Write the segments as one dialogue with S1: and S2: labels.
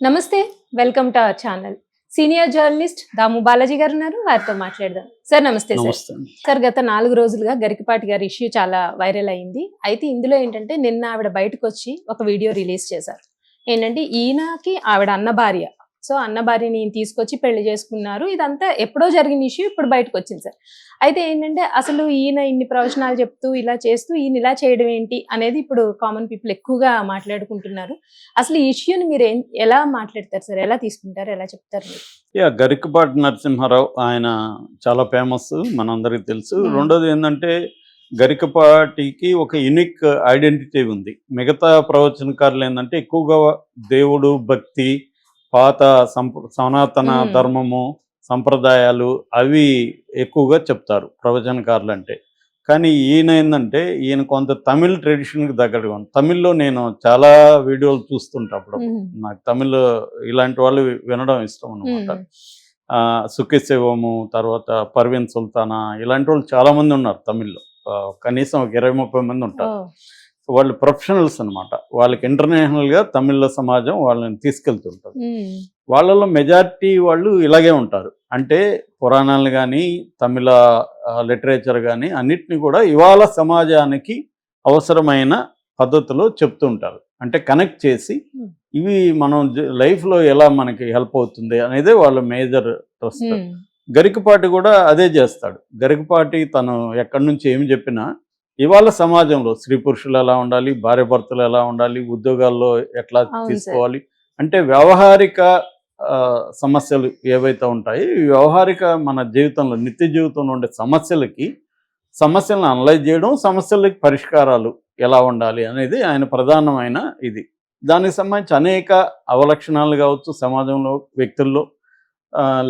S1: నమస్తే. Welcome to our channel. Senior journalist Damu Balaji గారు ఉన్నారు. వారితో మాట్లాడదాం. సార్ నమస్తే సార్.
S2: నమస్తే అండి.
S1: సార్ గత 4 రోజులుగా గరికపాటి గారి ఇష్యూ చాలా వైరల్ అయింది. అయితే ఇందులో ఏంటంటే నిన్న ఆవిడ బయటకొచ్చి ఒక వీడియో రిలీజ్ చేశారు. ఏంటంటే ఈయనకి ఆవిడ అన్న భార్య. సో అన్న భార్యని ఈయన తీసుకొచ్చి పెళ్లి చేసుకున్నారు. ఇదంతా ఎప్పుడో జరిగిన ఇష్యూ ఇప్పుడు బయటకు వచ్చింది సార్. అయితే ఏంటంటే అసలు ఈయన ఇన్ని ప్రవచనాలు చెప్తూ ఇలా చేస్తూ ఈయన ఇలా చేయడం ఏంటి అనేది ఇప్పుడు కామన్ పీపుల్ ఎక్కువగా మాట్లాడుకుంటున్నారు. అసలు ఈ ఇష్యూని మీరు ఎలా మాట్లాడతారు సార్? ఎలా తీసుకుంటారు? ఎలా చెప్తారు మీరు?
S2: గరికపాటి నరసింహారావు ఆయన చాలా ఫేమస్, మనందరికీ తెలుసు. రెండోది ఏంటంటే గరికపాటికి ఒక యూనిక్ ఐడెంటిటీ ఉంది. మిగతా ప్రవచనకారులు ఏంటంటే ఎక్కువగా దేవుడు, భక్తి, పాత సనాతన ధర్మము, సంప్రదాయాలు అవి ఎక్కువగా చెప్తారు ప్రవచనకారులు అంటే. కానీ ఈయన ఏంటంటే ఈయన కొంత తమిళ్ ట్రెడిషన్కి దగ్గరగా ఉంది. తమిళ్లో నేను చాలా వీడియోలు చూస్తుంటా అప్పుడు. నాకు తమిళ్ ఇలాంటి వాళ్ళు వినడం ఇష్టం అనమాట. సుఖశివము, తర్వాత పర్వీన్ సుల్తానా, ఇలాంటి వాళ్ళు చాలామంది ఉన్నారు తమిళ్లో. కనీసం ఒక 20-30 మంది ఉంటారు. వాళ్ళు ప్రొఫెషనల్స్ అనమాట. వాళ్ళకి ఇంటర్నేషనల్గా తమిళ సమాజం వాళ్ళని తీసుకెళ్తుంటారు. వాళ్ళలో మెజారిటీ వాళ్ళు ఇలాగే ఉంటారు. అంటే పురాణాలు కానీ, తమిళ లిటరేచర్ కానీ అన్నిటిని కూడా ఇవాళ సమాజానికి అవసరమైన పద్ధతిలో చెప్తుంటారు. అంటే కనెక్ట్ చేసి ఇవి మనం లైఫ్లో ఎలా మనకి హెల్ప్ అవుతుంది అనేది వాళ్ళ మేజర్ ట్రస్ట్. గరికపాటి కూడా అదే చేస్తాడు. గరికపాటి తను ఎక్కడి నుంచి ఏమి చెప్పినా ఇవాళ సమాజంలో స్త్రీ పురుషులు ఎలా ఉండాలి, భార్య భర్తలు ఎలా ఉండాలి, ఉద్యోగాల్లో ఎట్లా తీసుకోవాలి, అంటే వ్యవహారిక సమస్యలు ఏవైతే ఉంటాయో ఈ వ్యవహారిక మన జీవితంలో నిత్య జీవితంలో ఉండే సమస్యలను అనలైజ్ చేయడం, సమస్యలకి పరిష్కారాలు ఎలా ఉండాలి అనేది ఆయన ప్రధానమైన ఇది. దానికి సంబంధించి అనేక అవలక్షణాలు కావచ్చు సమాజంలో, వ్యక్తుల్లో,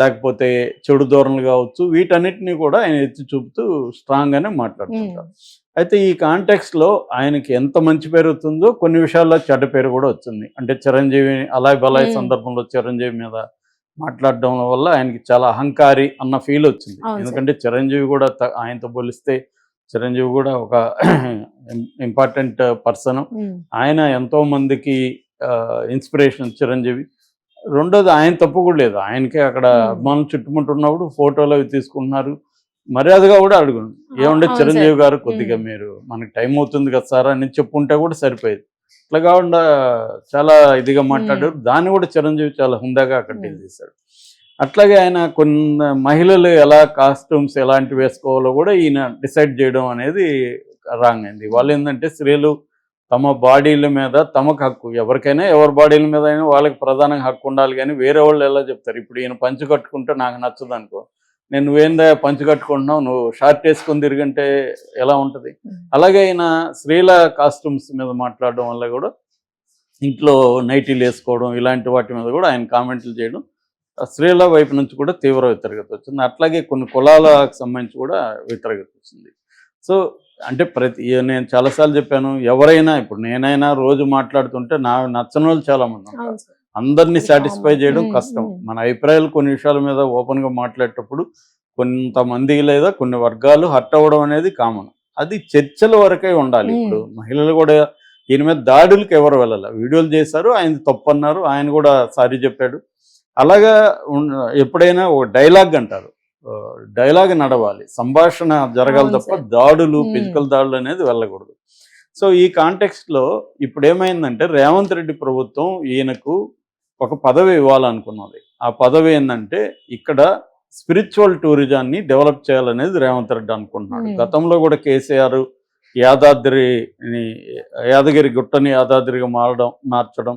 S2: లేకపోతే చెడు ధోరణులు కావచ్చు, వీటన్నిటినీ కూడా ఆయన ఎత్తి చూపుతూ స్ట్రాంగ్గానే మాట్లాడుతుంటారు. అయితే ఈ కాంటెక్స్ట్లో ఆయనకి ఎంత మంచి పేరు అవుతుందో కొన్ని విషయాల్లో చెడ్డ పేరు కూడా వచ్చింది. అంటే చిరంజీవి అలాయ్ బలాయ్ సందర్భంలో చిరంజీవి మీద మాట్లాడడం వల్ల ఆయనకి చాలా అహంకారి అన్న ఫీల్ వచ్చింది. ఎందుకంటే చిరంజీవి కూడా ఆయనతో పోలిస్తే చిరంజీవి కూడా ఒక ఇంపార్టెంట్ పర్సన్. ఆయన ఎంతో మందికి ఇన్స్పిరేషన్ చిరంజీవి. రెండోది ఆయన తప్పు కూడా లేదు. ఆయనకే అక్కడ అభిమానులు చుట్టుముట్టున్నప్పుడు ఫోటోలు అవి తీసుకుంటున్నారు. మర్యాదగా కూడా అడుగుండు, ఏమంటే చిరంజీవి గారు కొద్దిగా మీరు మనకి టైం అవుతుంది కదా సార్ అని చెప్పుంటే కూడా సరిపోయేది. ఇట్లా కాకుండా చాలా ఇదిగా మాట్లాడారు. దాన్ని కూడా చిరంజీవి చాలా హుందాగా అక్కడ డీల్ చేశాడు. అట్లాగే ఆయన కొన్ని మహిళలు ఎలా కాస్ట్యూమ్స్ ఎలాంటివి వేసుకోవాలో కూడా ఈయన డిసైడ్ చేయడం అనేది రాంగ్ అయింది. వాళ్ళు ఏంటంటే స్త్రీలు తమ బాడీల మీద తమకు హక్కు, ఎవరికైనా ఎవరి బాడీల మీద అయినా వాళ్ళకి ప్రధానంగా హక్కు ఉండాలి. కానీ వేరే వాళ్ళు ఎలా చెప్తారు? ఇప్పుడు ఈయన పంచు కట్టుకుంటే నాకు నచ్చదు అనుకో, నేను నువ్వేందా పంచు కట్టుకుంటున్నావు, నువ్వు షార్ట్ వేసుకొని తిరిగంటే ఎలా ఉంటుంది? అలాగే ఆయన స్త్రీల కాస్ట్యూమ్స్ మీద మాట్లాడడం వల్ల కూడా, ఇంట్లో నైటీలు వేసుకోవడం ఇలాంటి వాటి మీద కూడా ఆయన కామెంట్లు చేయడం స్త్రీల వైపు నుంచి కూడా తీవ్ర వ్యతిరేకత వచ్చింది. అట్లాగే కొన్ని కులాలకు సంబంధించి కూడా వ్యతిరేకత వచ్చింది. సో అంటే నేను చాలాసార్లు చెప్పాను, ఎవరైనా ఇప్పుడు నేనైనా రోజు మాట్లాడుతుంటే నచ్చని వాళ్ళు చాలామంది ఉంటారు. అందరినీ సాటిస్ఫై చేయడం కష్టం. మన అభిప్రాయాలు కొన్ని విషయాల మీద ఓపెన్గా మాట్లాడేటప్పుడు కొంతమంది లేదా కొన్ని వర్గాలు హర్ట్ అవ్వడం అనేది కామన్. అది చర్చల వరకే ఉండాలి. ఇప్పుడు మహిళలు కూడా ఈయన మీద దాడులకు ఎవరు వెళ్ళాలి, వీడియోలు చేశారు, ఆయన తప్పు అన్నారు, ఆయన కూడా సారీ చెప్పాడు. అలాగా ఎప్పుడైనా ఒక డైలాగ్ అంటారు, డైలాగ్ నడవాలి, సంభాషణ జరగాలి తప్ప దాడులు, ఫిజికల్ దాడులు అనేది వెళ్ళకూడదు. సో ఈ కాంటెక్స్ట్లో ఇప్పుడు ఏమైందంటే రేవంత్ రెడ్డి ప్రభుత్వం ఈయనకు ఒక పదవి ఇవ్వాలనుకున్నది. ఆ పదవి ఏంటంటే ఇక్కడ స్పిరిచువల్ టూరిజాన్ని డెవలప్ చేయాలనేది రేవంత్ రెడ్డి అనుకుంటున్నాడు. గతంలో కూడా కేసీఆర్ యాదగిరి గుట్టని యాదాద్రిగా మార్చడం,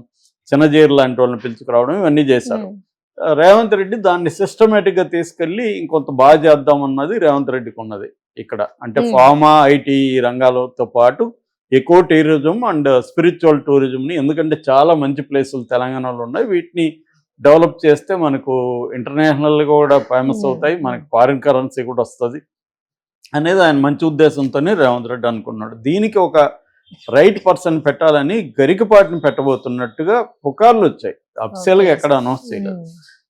S2: చిన్నజీరు లాంటి వాళ్ళని పిలుచుకురావడం ఇవన్నీ చేశారు. రేవంత్ రెడ్డి దాన్ని సిస్టమేటిక్గా తీసుకెళ్ళి ఇంకొంత బాగా చేద్దామన్నది రేవంత్ రెడ్డికి ఉన్నది ఇక్కడ. అంటే ఫార్మా, ఐటీ రంగాలతో పాటు ఎకో టూరిజం అండ్ స్పిరిచువల్ టూరిజంని, ఎందుకంటే చాలా మంచి ప్లేసులు తెలంగాణలో ఉన్నాయి, వీటిని డెవలప్ చేస్తే మనకు ఇంటర్నేషనల్గా కూడా ఫేమస్ అవుతాయి, మనకి ఫారిన్ కరెన్సీ కూడా వస్తుంది అనేది ఆయన మంచి ఉద్దేశంతోనే రేవంత్ రెడ్డి అనుకున్నాడు. దీనికి ఒక రైట్ పర్సన్ పెట్టాలని గరికపాటిని పెట్టబోతున్నట్టుగా పుకార్లు వచ్చాయి. అఫీషియల్గా ఎక్కడ అనౌన్స్ చేయలేదు.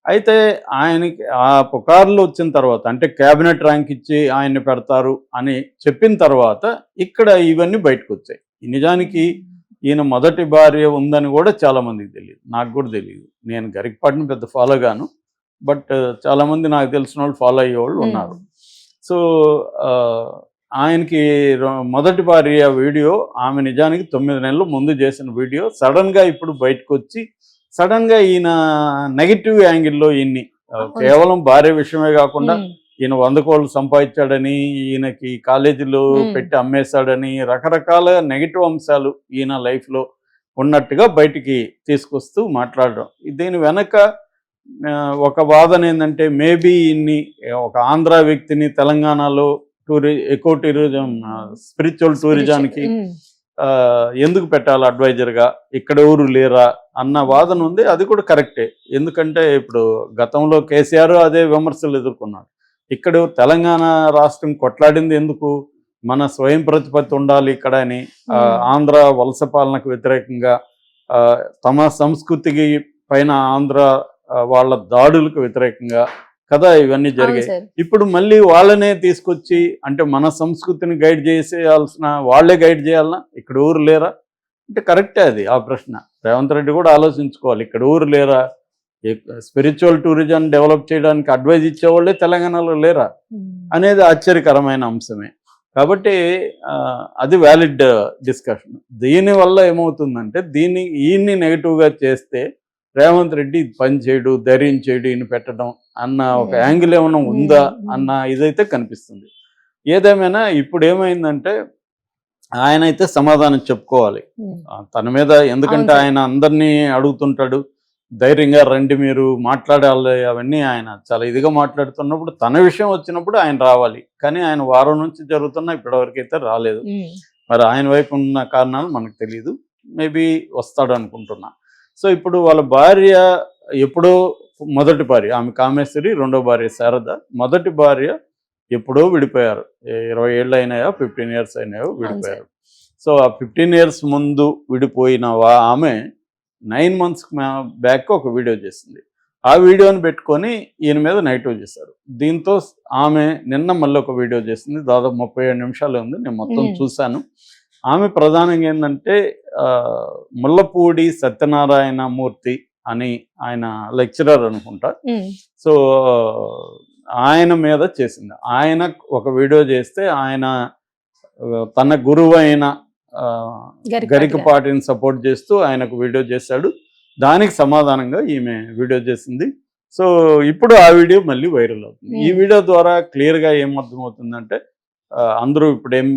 S2: అయితే ఆయనకి ఆ పుకార్లు వచ్చిన తర్వాత, అంటే క్యాబినెట్ ర్యాంక్ ఇచ్చి ఆయన్ని పెడతారు అని చెప్పిన తర్వాత ఇక్కడ ఇవన్నీ బయటకు వచ్చాయి. నిజానికి ఈయన మొదటి భార్య ఉందని కూడా చాలామందికి తెలియదు, నాకు కూడా తెలియదు. నేను గరికపాటిని పెద్ద ఫాలో గాను, బట్ చాలామంది నాకు తెలిసిన వాళ్ళు ఫాలో అయ్యేవాళ్ళు ఉన్నారు. సో ఆయనకి మొదటి భార్య వీడియో ఆమె నిజానికి 9 నెలలు ముందు చేసిన వీడియో సడన్గా ఇప్పుడు బయటకు వచ్చి సడన్గా ఈయన నెగిటివ్ యాంగిల్లో ఈయన్ని కేవలం భార్య విషయమే కాకుండా ఈయన 100 కోట్లు సంపాదించాడని, ఈయనకి కాలేజీలో పెట్టి అమ్మేశాడని, రకరకాల నెగిటివ్ అంశాలు ఈయన లైఫ్లో ఉన్నట్టుగా బయటికి తీసుకొస్తూ మాట్లాడడం. దీని వెనక ఒక వాదన ఏంటంటే మేబీ ఇన్ని ఒక ఆంధ్ర వ్యక్తిని తెలంగాణలో ఎకో టూరిజం స్పిరిచువల్ టూరిజానికి ఎందుకు పెట్టాలి అడ్వైజర్గా, ఇక్కడ ఎవరు లేరా అన్న వాదన ఉంది. అది కూడా కరెక్టే, ఎందుకంటే ఇప్పుడు గతంలో కేసీఆర్ అదే విమర్శలు ఎదుర్కొన్నాడు. ఇక్కడ తెలంగాణ రాష్ట్రం కొట్లాడింది ఎందుకు, మన స్వయం ప్రతిపత్తి ఉండాలి ఇక్కడ అని, ఆంధ్ర వలస పాలనకు వ్యతిరేకంగా, తమ సంస్కృతికి పైన ఆంధ్ర వాళ్ళ దాడులకు వ్యతిరేకంగా కదా ఇవన్నీ జరిగాయి. ఇప్పుడు మళ్ళీ వాళ్ళనే తీసుకొచ్చి అంటే మన సంస్కృతిని గైడ్ చేసేయాల్సిన వాళ్ళే గైడ్ చేయాలన్నా, ఇక్కడ ఊరు లేరా అంటే కరెక్టే అది ఆ ప్రశ్న. రేవంత్ రెడ్డి కూడా ఆలోచించుకోవాలి, ఇక్కడ ఊరు లేరా, స్పిరిచువల్ టూరిజం డెవలప్ చేయడానికి అడ్వైజ్ ఇచ్చేవాళ్ళే తెలంగాణలో లేరా అనేది ఆశ్చర్యకరమైన అంశమే. కాబట్టి అది వ్యాలిడ్ డిస్కషన్. దీనివల్ల ఏమవుతుందంటే ఈయన్ని నెగిటివ్గా చేస్తే రేవంత్ రెడ్డి పని చేయడు, ధైర్యం చేయడు, ఈయన పెట్టడం అన్న ఒక యాంగిల్ ఏమైనా ఉందా అన్న ఇదైతే కనిపిస్తుంది. ఏదేమైనా ఇప్పుడు ఏమైందంటే ఆయన అయితే సమాధానం చెప్పుకోవాలి తన మీద, ఎందుకంటే ఆయన అందరినీ అడుగుతుంటాడు, ధైర్యంగా రండి మీరు మాట్లాడాలి అవన్నీ ఆయన చాలా ఇదిగా మాట్లాడుతున్నప్పుడు తన విషయం వచ్చినప్పుడు ఆయన రావాలి. కానీ ఆయన వారం నుంచి జరుగుతున్నా ఇప్పటివరకు అయితే రాలేదు. మరి ఆయన వైపు ఉన్న కారణాలు మనకు తెలియదు, మేబీ వస్తాడు అనుకుంటున్నా. సో ఇప్పుడు వాళ్ళ భార్య ఎప్పుడో మొదటి భార్య ఆమె కామేశ్వరి, రెండో భార్య శారద. మొదటి భార్య ఎప్పుడో విడిపోయారు, 20 ఏళ్ళు అయినాయో 15 years అయినాయో విడిపోయారు. సో ఆ 15 years ముందు విడిపోయిన ఆమె 9 months బ్యాక్ ఒక వీడియో చేసింది. ఆ వీడియోని పెట్టుకొని ఈయన మీద నెగిటివ్ చేశారు. దీంతో ఆమె నిన్న మళ్ళీ ఒక వీడియో చేసింది, దాదాపు 37 నిమిషాలు ఉంది, నేను మొత్తం చూశాను. ఆమె ప్రధానంగా ఏంటంటే ముల్లపూడి సత్యనారాయణ మూర్తి అని ఆయన లెక్చరర్ అనుకుంటా. సో ఆయన మీద చేసింది. ఆయన ఒక వీడియో చేస్తే ఆయన తన గురువు అయిన గరికపాటిని సపోర్ట్ చేస్తూ ఆయనకు వీడియో చేశాడు. దానికి సమాధానంగా ఈమె వీడియో చేసింది. సో ఇప్పుడు ఆ వీడియో మళ్ళీ వైరల్ అవుతుంది. ఈ వీడియో ద్వారా క్లియర్గా ఏం అర్థమవుతుందంటే అందరూ ఇప్పుడు ఏం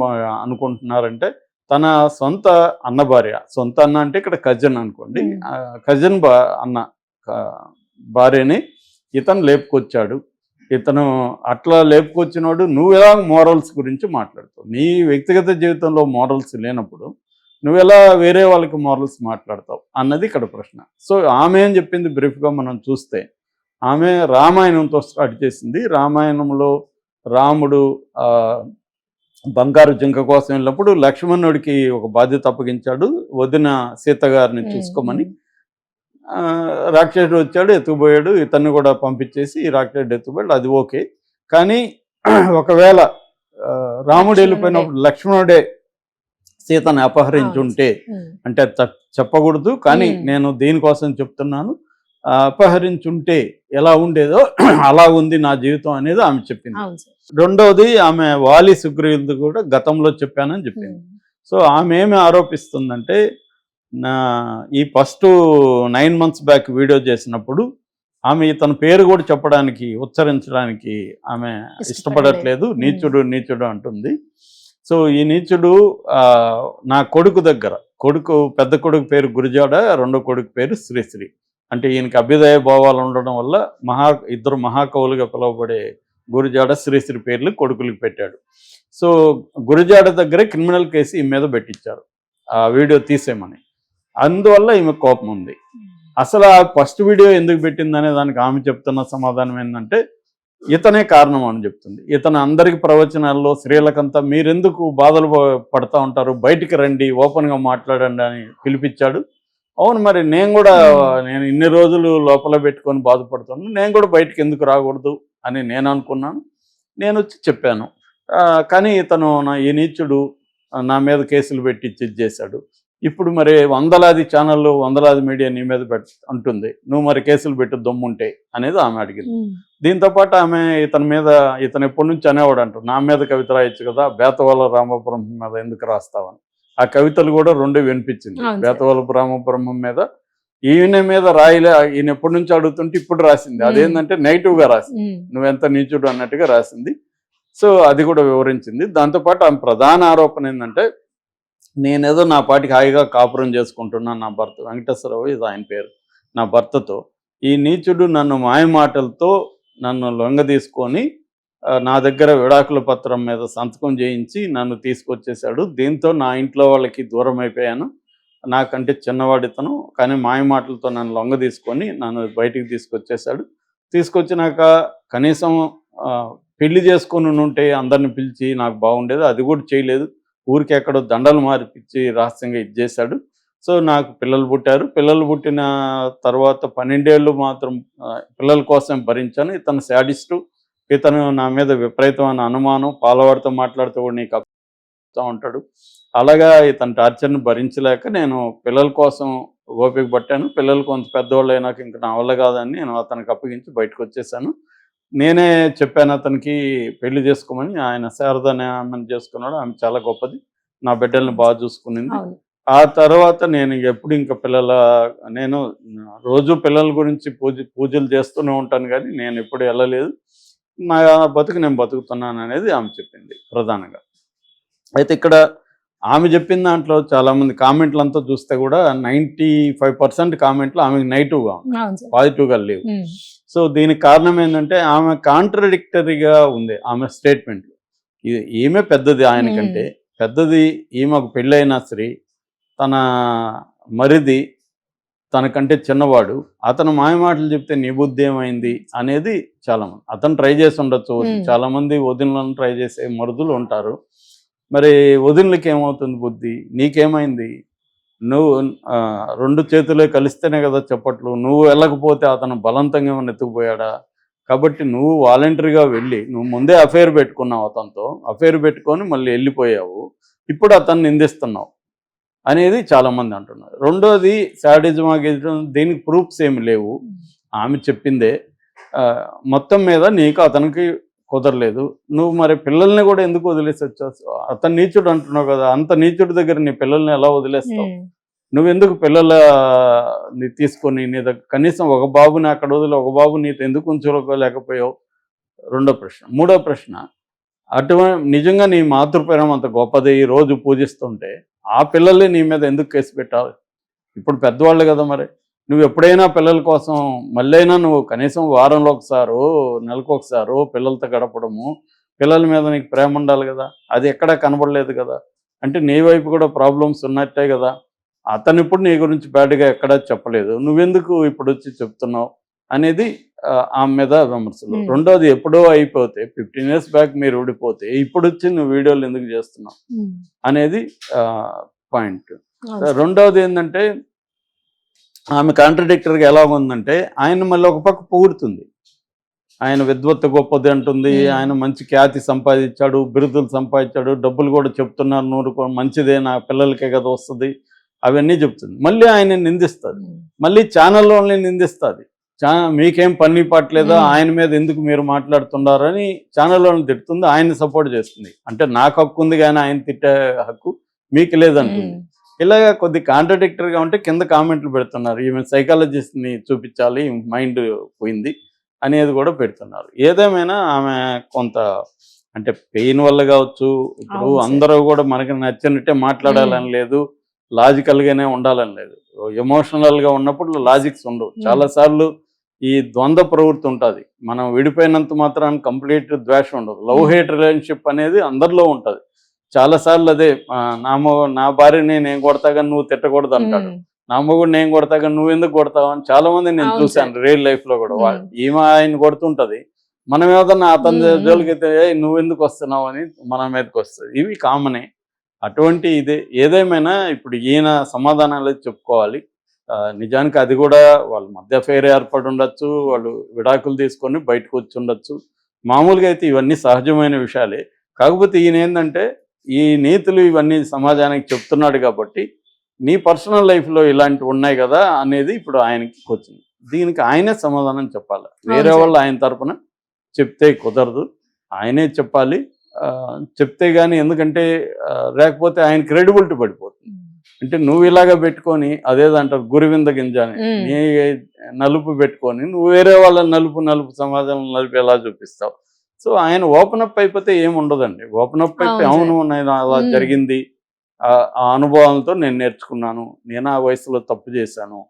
S2: అనుకుంటున్నారంటే తన సొంత అన్న భార్య, సొంత అన్న అంటే ఇక్కడ కజిన్ అనుకోండి, కజిన్ అన్న భార్యని ఇతను లేపుకొచ్చాడు. ఇతను అట్లా లేపుకొచ్చినోడు నువ్వెలా మోరల్స్ గురించి మాట్లాడతావు, నీ వ్యక్తిగత జీవితంలో మోరల్స్ లేనప్పుడు నువ్వెలా వేరే వాళ్ళకి మోరల్స్ మాట్లాడతావు అన్నది ఇక్కడ ప్రశ్న. సో ఆమె ఏం చెప్పింది బ్రీఫ్గా మనం చూస్తే, ఆమె రామాయణంతో స్టార్ట్ చేసింది. రామాయణంలో రాముడు బంగారు జింక కోసం వెళ్ళినప్పుడు లక్ష్మణుడికి ఒక బాధ్యత అప్పగించాడు, వదిన సీత గారిని చూసుకోమని. రాక్షసుడు వచ్చాడు, ఎత్తుకుపోయాడు, ఇతన్ని కూడా పంపించేసి రాక్షసుడు ఎత్తుకుపోయాడు, అది ఓకే. కానీ ఒకవేళ రాముడు వెళ్ళిపోయినప్పుడు లక్ష్మణుడే సీతను అపహరించుంటే అంటే చెప్పకూడదు, కానీ నేను దీనికోసం చెప్తున్నాను, అపహరించుంటే ఎలా ఉండేదో అలా ఉంది నా జీవితం అనేది ఆమె చెప్పింది. రెండవది ఆమె వాలి సుగ్రీవుడు కూడా గతంలో చెప్పానని చెప్పింది. సో ఆమె ఏమి ఆరోపిస్తుందంటే ఈ ఫస్ట్ 9 months బ్యాక్ వీడియో చేసినప్పుడు ఆమె తన పేరు కూడా చెప్పడానికి ఉచ్చరించడానికి ఆమె ఇష్టపడట్లేదు, నీచుడు నీచుడు అంటుంది. సో ఈ నీచుడు నా కొడుకు దగ్గర, పెద్ద కొడుకు పేరు గురిజాడ, రెండో కొడుకు పేరు శ్రీశ్రీ. అంటే ఈయనకి అభ్యుదయ భావాలు ఉండడం వల్ల ఇద్దరు మహాకవులుగా పిలువబడే గురిజాడ శ్రీశ్రీ పేర్లు కొడుకులకు పెట్టాడు. సో గురిజాడ దగ్గర క్రిమినల్ కేసు ఈ మీద పెట్టించారు ఆ వీడియో తీసేమని. అందువల్ల ఈమె కోపం ఉంది. అసలు ఆ ఫస్ట్ వీడియో ఎందుకు పెట్టిందనే దానికి ఆమె చెప్తున్న సమాధానం ఏంటంటే ఇతనే కారణం అని చెప్తుంది. ఇతను అందరికి ప్రవచనాల్లో స్త్రీలకంతా మీరెందుకు బాధలు పడతా ఉంటారు, బయటికి రండి, ఓపెన్గా మాట్లాడండి అని పిలిపించాడు. అవును, మరి నేను ఇన్ని రోజులు లోపల పెట్టుకొని బాధపడుతున్నాను, నేను కూడా బయటికి ఎందుకు రాకూడదు అని నేను అనుకున్నాను, నేను వచ్చి చెప్పాను. కానీ ఇతను ఈ నీచుడు నా మీద కేసులు పెట్టి చేశాడు. ఇప్పుడు మరి వందలాది ఛానళ్ళు వందలాది మీడియా నీ మీద అంటుంది, నువ్వు మరి కేసులు పెట్టు దమ్ముంటే అనేది ఆమె అడిగింది. దీంతో పాటు ఆమె ఇతను ఎప్పటి నుంచి అనేవాడు అంటారు, నా మీద కవిత రాయొచ్చు కదా, బేతవాళ్ళ రామబ్రహ్మం మీద ఎందుకు రాస్తావని. ఆ కవితలు కూడా 2 వినిపించింది. బేతవాళ్ళ రామబ్రహ్మం మీద ఈయన మీద రాయలే, ఈయన ఎప్పటి నుంచి అడుగుతుంటే ఇప్పుడు రాసింది. అదేంటంటే నెగిటివ్గా రాసింది, నువ్వెంత నీచుడు అన్నట్టుగా రాసింది. సో అది కూడా వివరించింది. దాంతోపాటు ఆమె ప్రధాన ఆరోపణ ఏంటంటే, నేనేదో నా పాటికి హాయిగా కాపురం చేసుకుంటున్నాను, నా భర్త వెంకటేశ్వరరావు ఇది ఆయన పేరు, నా భర్తతో ఈ నీచుడు నన్ను మాయ మాటలతో నన్ను లొంగ తీసుకొని నా దగ్గర విడాకుల పత్రం మీద సంతకం చేయించి నన్ను తీసుకొచ్చేసాడు. దీంతో నా ఇంట్లో వాళ్ళకి దూరం అయిపోయాను. నాకంటే చిన్నవాడితను, కానీ మాయ మాటలతో నన్ను లొంగ తీసుకొని నన్ను బయటికి తీసుకొచ్చేసాడు. తీసుకొచ్చినాక కనీసం పెళ్లి చేసుకొని ఉంటే అందరిని పిలిచి నాకు బాగుండేది, అది కూడా చేయలేదు. ఊరికి ఎక్కడో దండలు మార్పిచ్చి రహస్యంగా ఇచ్చేశాడు. సో నాకు పిల్లలు పుట్టారు. పిల్లలు పుట్టిన తర్వాత 12 ఏళ్ళు మాత్రం పిల్లల కోసం భరించాను. ఇతను శాడిస్టు, ఇతను నా మీద విపరీతమైన అనుమానం, పాలవాడితో మాట్లాడుతూ కూడా నీకు అప్పిస్తూ ఉంటాడు. అలాగా ఇతను టార్చర్ని భరించలేక నేను పిల్లల కోసం ఓపిక పట్టాను. పిల్లలు కొంత పెద్దవాళ్ళు అయినాక ఇంక నా వల్ల కాదని నేను అతనికి అప్పగించి బయటకు వచ్చేసాను. నేనే చెప్పాను అతనికి పెళ్లి చేసుకోమని. ఆయన శారద అనే ఆమెను చేసుకున్నాడు. ఆమె చాలా గొప్పది, నా బిడ్డల్ని బాగా చూసుకునింది. ఆ తర్వాత నేను ఎప్పుడు ఇంకా నేను రోజు పిల్లల గురించి పూజలు చేస్తూనే ఉంటాను, కానీ నేను ఎప్పుడు వెళ్ళలేదు. నా బతుకు నేను బతుకుతున్నాను అనేది ఆమె చెప్పింది ప్రధానంగా. అయితే ఇక్కడ ఆమె చెప్పిన దాంట్లో చాలామంది కామెంట్లు అంతా చూస్తే కూడా 95% కామెంట్లు ఆమెకు నెగిటివ్గా ఉంది, పాజిటివ్గా లేవు. సో దీనికి కారణం ఏంటంటే ఆమె కాంట్రడిక్టరీగా ఉంది ఆమె స్టేట్మెంట్లు. ఈమె పెద్దది, ఆయనకంటే పెద్దది, ఈమెకు పెళ్ళైన స్త్రీ, తన మరిది తనకంటే చిన్నవాడు, అతను మాయమాటలు చెప్తే నీ బుద్ధి ఏమైంది అనేది చాలామంది. అతను ట్రై చేసి ఉండొచ్చు, చాలామంది వదినలను ట్రై చేసే మరుదులు ఉంటారు. మరి వదినలకి ఏమవుతుంది బుద్ధి, నీకేమైంది? నువ్వు 2 చేతులే కలిస్తేనే కదా చెప్పట్లు, నువ్వు వెళ్ళకపోతే అతను బలవంతంగా ఏమైనా ఎత్తుకుపోయాడా? కాబట్టి నువ్వు వాలంటరీగా వెళ్ళి, నువ్వు ముందే అఫైర్ పెట్టుకున్నావు, అతనితో అఫైర్ పెట్టుకొని మళ్ళీ వెళ్ళిపోయావు, ఇప్పుడు అతన్ని నిందిస్తున్నావు అనేది చాలామంది అంటున్నారు. రెండోది శాడిజం, దీనికి ప్రూఫ్స్ ఏమి లేవు, ఆమె చెప్పిందే. మొత్తం మీద నీకు అతనికి కుదరలేదు, నువ్వు మరి పిల్లల్ని కూడా ఎందుకు వదిలేసి వచ్చావు? అతను నీచుడు అంటున్నావు కదా, అంత నీచుడి దగ్గర నీ పిల్లల్ని ఎలా వదిలేస్తావు? నువ్వెందుకు పిల్లల్ని తీసుకొని నీ దగ్గర కనీసం ఒక బాబుని అక్కడ వదిలి ఒక బాబు నీతో ఎందుకు ఉంచుకోలేకపోయావు? రెండో ప్రశ్న. మూడో ప్రశ్న, నిజంగా నీ మాతృప్రేమ అంత గొప్పది, రోజు పూజిస్తుంటే ఆ పిల్లల్ని నీ మీద ఎందుకు కేసు పెట్టాలి? ఇప్పుడు పెద్దవాళ్ళు కదా, మరి నువ్వు ఎప్పుడైనా పిల్లల కోసం మళ్ళైనా నువ్వు కనీసం వారంలో ఒకసారో నెలకు ఒకసారో పిల్లలతో గడపడము, పిల్లల మీద నీకు ప్రేమ ఉండాలి కదా, అది ఎక్కడా కనబడలేదు కదా. అంటే నీ వైపు కూడా ప్రాబ్లమ్స్ ఉన్నట్టే కదా. అతను ఇప్పుడు నీ గురించి బ్యాడ్గా ఎక్కడా చెప్పలేదు, నువ్వెందుకు ఇప్పుడు వచ్చి చెప్తున్నావు అనేది ఆమె మీద విమర్శలు. రెండోది, ఎప్పుడో అయిపోతే 15 years బ్యాక్ మీరు ఊడిపోతే ఇప్పుడు వచ్చి నువ్వు వీడియోలు ఎందుకు చేస్తున్నావు అనేది పాయింట్. రెండవది ఏంటంటే, ఆమె కాంట్రడిక్టరీగా ఎలా ఉందంటే, ఆయన మళ్ళీ ఒక పక్క పొగుడుతుంది, ఆయన విద్వత్తు గొప్పది అంటుంది, ఆయన మంచి ఖ్యాతి సంపాదించాడు, బిరుదులు సంపాదించాడు, డబ్బులు కూడా చెప్తున్నారు 100 మంచిదే, నా పిల్లలకే కదా వస్తుంది, అవన్నీ చెప్తుంది. మళ్ళీ ఆయన నిందిస్తుంది, మళ్ళీ ఛానల్లోనే నిందిస్తుంది. మీకేం పని పట్టలేదా, ఆయన మీద ఎందుకు మీరు మాట్లాడుతున్నారని ఛానల్లోనే తిడుతుంది, ఆయన్ని సపోర్ట్ చేస్తుంది. అంటే నాకు హక్కు ఉంది కానీ ఆయన తిట్టే హక్కు మీకు లేదంటుంది. ఇలాగ కొద్ది కాంట్రడిక్టరీగా ఉంటే కింద కామెంట్లు పెడుతున్నారు, ఈమె సైకాలజిస్ట్ని చూపించాలి, మైండ్ పోయింది అనేది కూడా పెడుతున్నారు. ఏదేమైనా ఆమె కొంత అంటే పెయిన్ వల్ల కావచ్చు, ఇప్పుడు అందరూ కూడా మనకి నచ్చినట్టే మాట్లాడాలని లేదు, లాజికల్గానే ఉండాలని లేదు. ఎమోషనల్గా ఉన్నప్పుడు లాజిక్స్ ఉండవు. చాలాసార్లు ఈ ద్వంద్వ ప్రవృత్తి ఉంటుంది. మనం విడిపోయినంత మాత్రాన్ని కంప్లీట్ ద్వేషం ఉండదు. లవ్ హేట్ రిలేషన్షిప్ అనేది అందరిలో ఉంటుంది. చాలాసార్లు అదే, నా భార్యని నేను కొడతా కానీ నువ్వు తిట్టకూడదు అంటాడు, నా మొగుడు నేను కొడతా కానీ నువ్వు ఎందుకు కొడతావు అని చాలా మంది నేను చూశాను రియల్ లైఫ్లో కూడా. ఈమె ఆయన కొడుతుంటుంది, మనం ఏదన్నా అతని జోలికైతే నువ్వెందుకు వస్తున్నావు అని మన మీదకి వస్తుంది. ఇవి కామనే. అటువంటి ఇదే ఏదేమైనా ఇప్పుడు ఈయన సమాధానాలు చెప్పుకోవాలి. నిజానికి అది కూడా వాళ్ళ మధ్య ఫేర్ ఏర్పడి ఉండొచ్చు, వాళ్ళు విడాకులు తీసుకొని బయటకు వచ్చి ఉండొచ్చు. మామూలుగా అయితే ఇవన్నీ సహజమైన విషయాలే. కాకపోతే ఈయన ఏంటంటే ఈ నీతులు ఇవన్నీ సమాజానికి చెప్తున్నాడు కాబట్టి నీ పర్సనల్ లైఫ్లో ఇలాంటివి ఉన్నాయి కదా అనేది ఇప్పుడు ఆయనకి వచ్చింది. దీనికి ఆయనే సమాధానం చెప్పాలి. వేరే
S1: అవును
S2: వాళ్ళు ఆయన తరపున చెప్తే కుదరదు, ఆయనే చెప్పాలి. చెప్తే కానీ, ఎందుకంటే లేకపోతే ఆయన క్రెడిబిలిటీ పడిపోతుంది. అంటే నువ్వు ఇలాగ పెట్టుకొని అదేదంటారు గురివింద గింజ అని,
S1: ఉమ్.
S2: నీ నలుపు పెట్టుకొని నువ్వు వేరే వాళ్ళ నలుపు సమాజంలో నలుపు ఎలా చూపిస్తావు? సో ఆయన ఓపెన్ అప్ అయిపోతే ఏముండదండి. ఓపెన్ అప్ అయిపోయి
S1: అవును సార్.
S2: అవును నేను అలా
S1: ఉమ్.
S2: జరిగింది, ఆ అనుభవాలతో నేను నేర్చుకున్నాను, నేను ఆ వయసులో తప్పు చేశాను,